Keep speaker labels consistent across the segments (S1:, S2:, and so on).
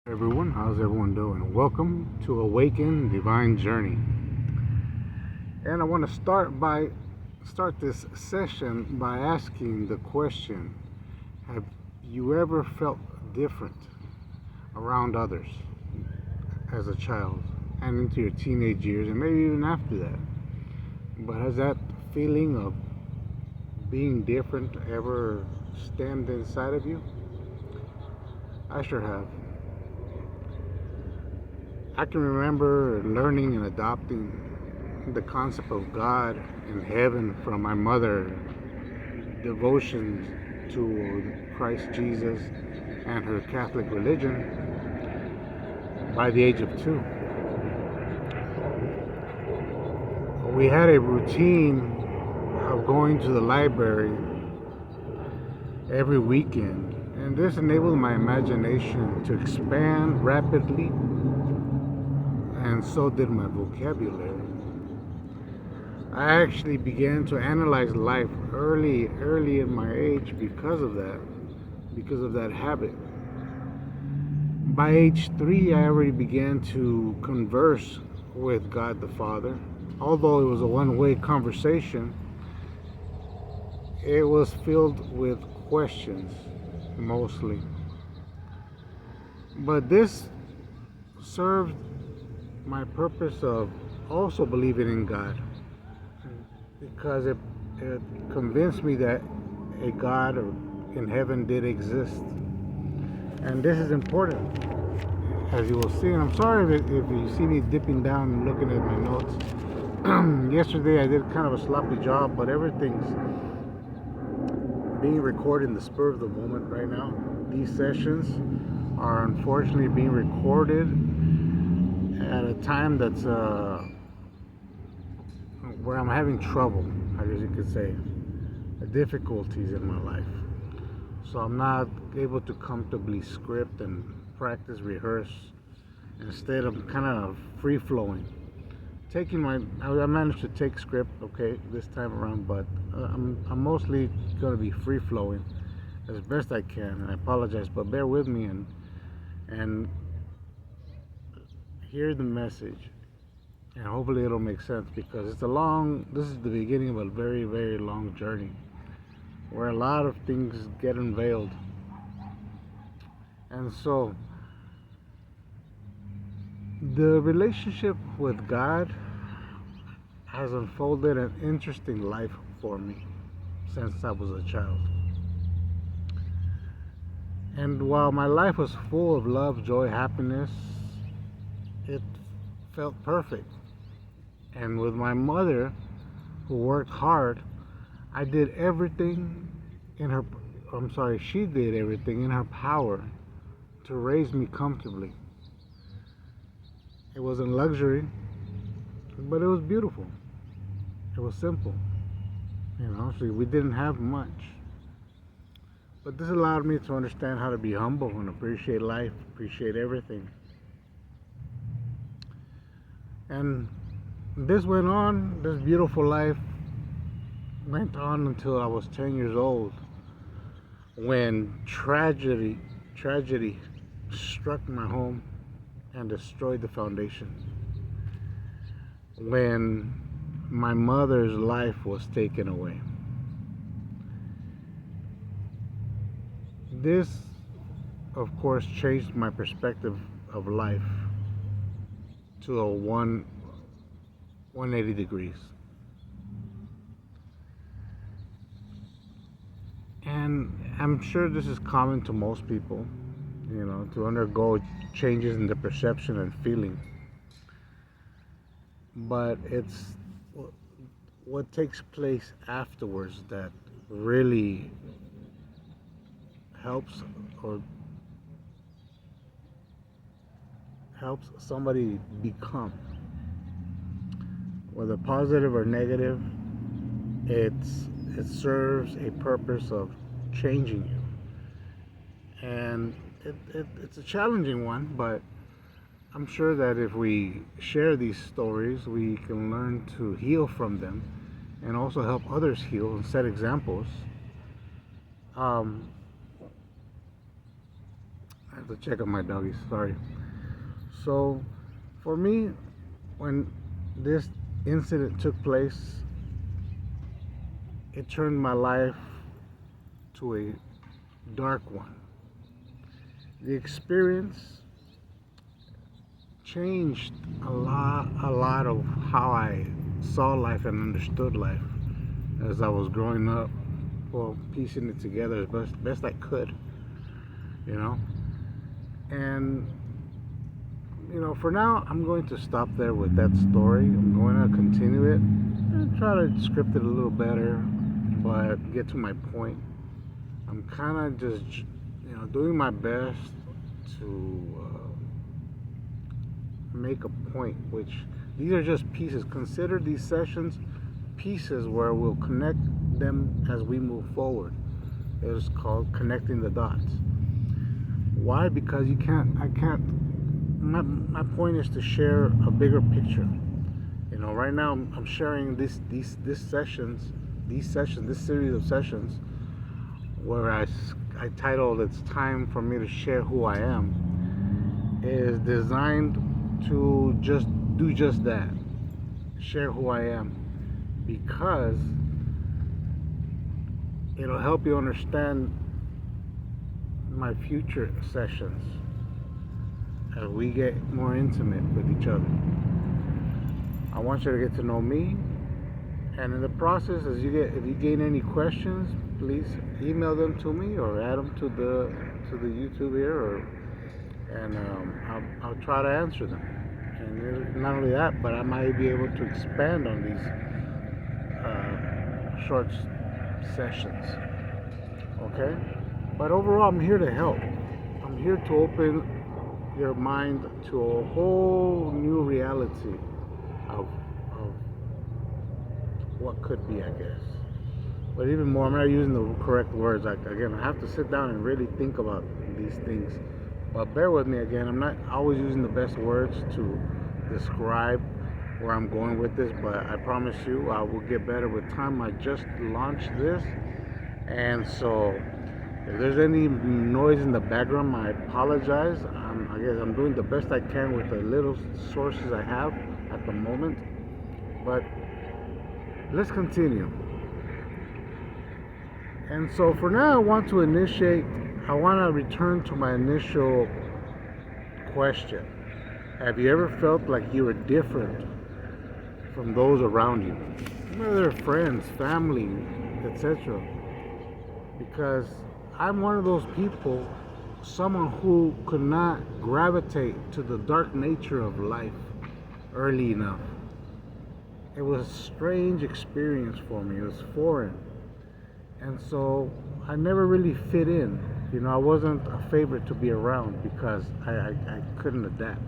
S1: Everyone, how's everyone doing? Welcome to Awaken Divine Journey. And I want to start this session by asking the question, have you ever felt different around others as a child and into your teenage years and maybe even after that? But has that feeling of being different ever stemmed inside of you? I sure have. I can remember learning and adopting the concept of God and heaven from my mother, devotions to Christ Jesus and her Catholic religion by the age of 2. We had a routine of going to the library every weekend, and this enabled my imagination to expand rapidly, and so did my vocabulary. I actually began to analyze life early in my age because of that habit. By age 3, I already began to converse with God the Father. Although it was a one-way conversation, it was filled with questions mostly. But this served my purpose of also believing in God, because it convinced me that a God in heaven did exist. And this is important, as you will see. And I'm sorry if you see me dipping down and looking at my notes. Yesterday I did kind of a sloppy job, but everything's being recorded in the spur of the moment right now. These sessions are unfortunately being recorded at a time that's where I'm having trouble, I guess you could say, difficulties in my life. So I'm not able to comfortably script and practice, rehearse. Instead, I'm kind of free flowing. I managed to take script, okay, this time around, but I'm mostly going to be free flowing as best I can. And I apologize, but bear with me and hear the message. And hopefully it'll make sense, because this is the beginning of a very, very long journey where a lot of things get unveiled. And so, the relationship with God has unfolded an interesting life for me since I was a child. And while my life was full of love, joy, happiness, it felt perfect. And with my mother, who worked hard, I did everything she did everything in her power to raise me comfortably. It wasn't luxury, but it was beautiful. It was simple. So we didn't have much. But this allowed me to understand how to be humble and appreciate life, appreciate everything. And this beautiful life went on until I was 10 years old, when tragedy struck my home and destroyed the foundation. When my mother's life was taken away. This, of course, changed my perspective of life to a 180 degrees. And I'm sure this is common to most people, to undergo changes in the perception and feeling. But it's what takes place afterwards that really helps somebody become, whether positive or negative. It serves a purpose of changing you, and it's a challenging one, but I'm sure that if we share these stories, we can learn to heal from them and also help others heal and set examples. have to check on my doggies. Sorry. So, for me, when this incident took place, it turned my life to a dark one. The experience changed a lot of how I saw life and understood life as I was growing up, well, piecing it together as best I could, you know. And, you know, for now, I'm going to stop there with that story. I'm going to continue it and try to script it a little better, but get to my point. I'm kind of just, you know, doing my best to make a point, which these are just pieces. Consider these sessions pieces where we'll connect them as we move forward. It's called connecting the dots. Why? Because my point is to share a bigger picture. You know, right now I'm sharing this series of sessions where I titled "It's Time for Me to Share Who I Am," is designed to do just that, share who I am, because it'll help you understand my future sessions as we get more intimate with each other. I want you to get to know me, and in the process, if you gain any questions, please email them to me or add them to the YouTube here, and I'll try to answer them. And not only that, but I might be able to expand on these short sessions. Okay? But overall, I'm here to help. I'm here to open your mind to a whole new reality of what could be, I guess. But even more, I'm not using the correct words. Again, I have to sit down and really think about these things. But bear with me again. I'm not always using the best words to describe where I'm going with this, but I promise you I will get better with time. I just launched this, and so if there's any noise in the background, I apologize. I guess I'm doing the best I can with the little sources I have at the moment. But let's continue. And so for now, I want to return to my initial question. Have you ever felt like you were different from those around you? Whether friends, family, etc. Because I'm one of those people, someone who could not gravitate to the dark nature of life early enough. It was a strange experience for me. It was foreign. And so I never really fit in. You know, I wasn't a favorite to be around because I couldn't adapt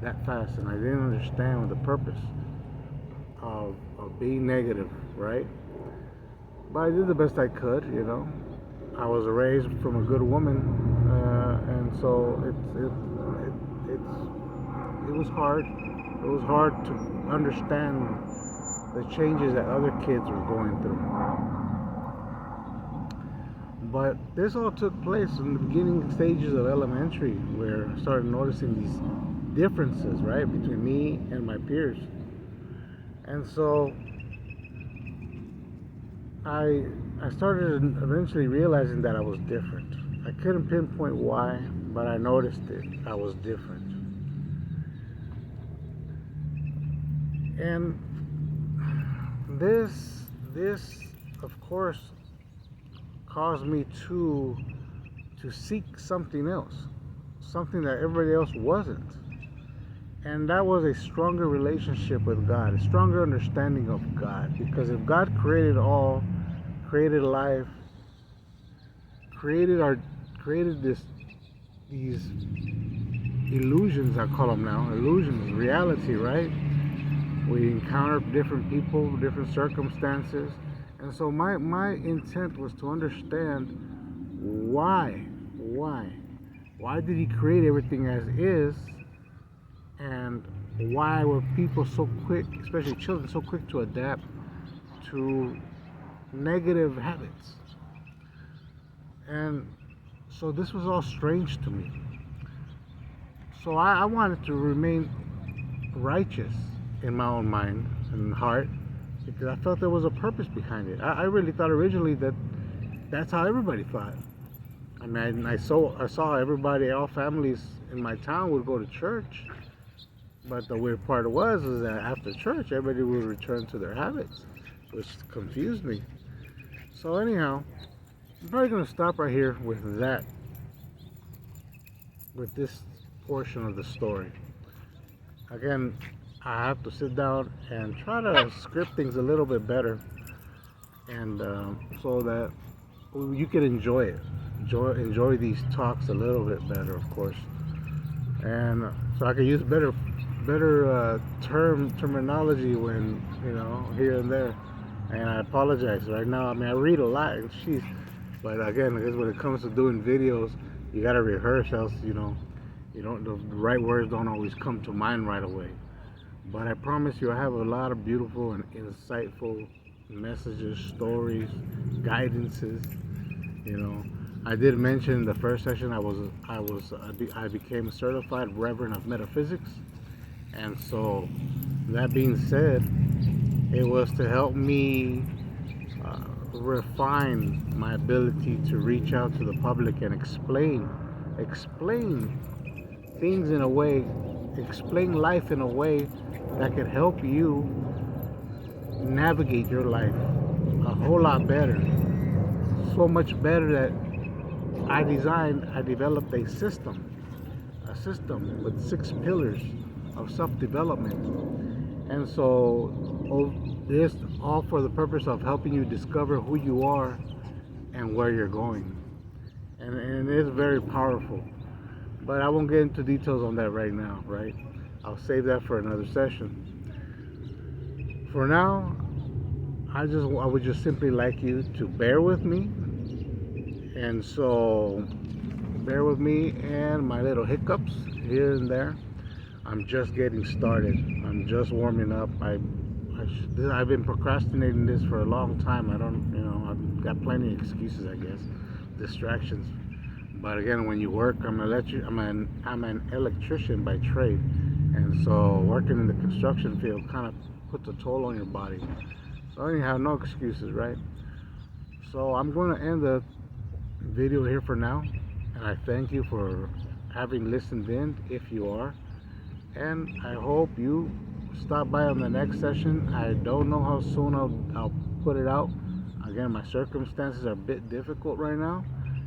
S1: that fast, and I didn't understand the purpose of being negative, right? But I did the best I could, you know. I was raised from a good woman, and so it was hard. It was hard to understand the changes that other kids were going through. But this all took place in the beginning stages of elementary, where I started noticing these differences, right, between me and my peers. And so I started eventually realizing that I was different. I couldn't pinpoint why, but I noticed it. I was different. And this of course caused me to seek something else, something that everybody else wasn't. And that was a stronger relationship with God, a stronger understanding of God. Because if God created all, created life, created these illusions, I call them now, illusions, reality, right? We encounter different people, different circumstances. And so my intent was to understand why did he create everything as is, and why were people so quick, especially children, so quick to adapt to negative habits. And so this was all strange to me. So I wanted to remain righteous in my own mind and heart, because I felt there was a purpose behind it. I really thought originally that that's how everybody thought. I mean, I saw everybody, all families in my town would go to church, but the weird part was is that after church, everybody would return to their habits, which confused me. So anyhow, I'm probably gonna stop right here with that, with this portion of the story. Again, I have to sit down and try to script things a little bit better, and so that you can enjoy it, enjoy these talks a little bit better, of course, and so I can use better terminology when here and there. And I apologize right now. I mean, I read a lot, and but again, I guess when it comes to doing videos, you gotta rehearse, else the right words don't always come to mind right away. But I promise you, I have a lot of beautiful and insightful messages, stories, guidances. I did mention in the first session I became a certified Reverend of Metaphysics, and so that being said, it was to help me refine my ability to reach out to the public and explain things in a way, explain life in a way that could help you navigate your life a whole lot better. So much better that I developed a system with 6 pillars of self-development. And so this all for the purpose of helping you discover who you are and where you're going. And it is very powerful. But I won't get into details on that right now, right? I'll save that for another session. For now, I would just simply like you to bear with me. And so bear with me and my little hiccups here and there. I'm just getting started. I'm just warming up. I've been procrastinating this for a long time. I've got plenty of excuses, I guess, distractions. But again, when you work, I'm an electrician by trade, and so working in the construction field kind of puts a toll on your body. So anyhow, no excuses, right? So I'm going to end the video here for now, and I thank you for having listened in, if you are, and I hope you stop by on the next session. I don't know how soon I'll put it out. Again, my circumstances are a bit difficult right now,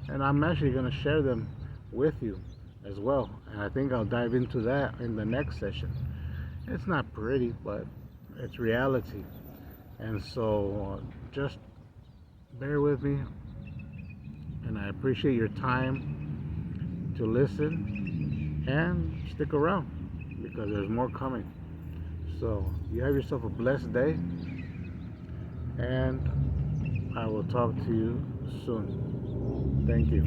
S1: and I'm actually going to share them with you as well, and I think I'll dive into that in the next session. It's not pretty, but it's reality, and so just bear with me, and I appreciate your time to listen, and stick around because there's more coming. So you have yourself a blessed day, and I will talk to you soon. Thank you.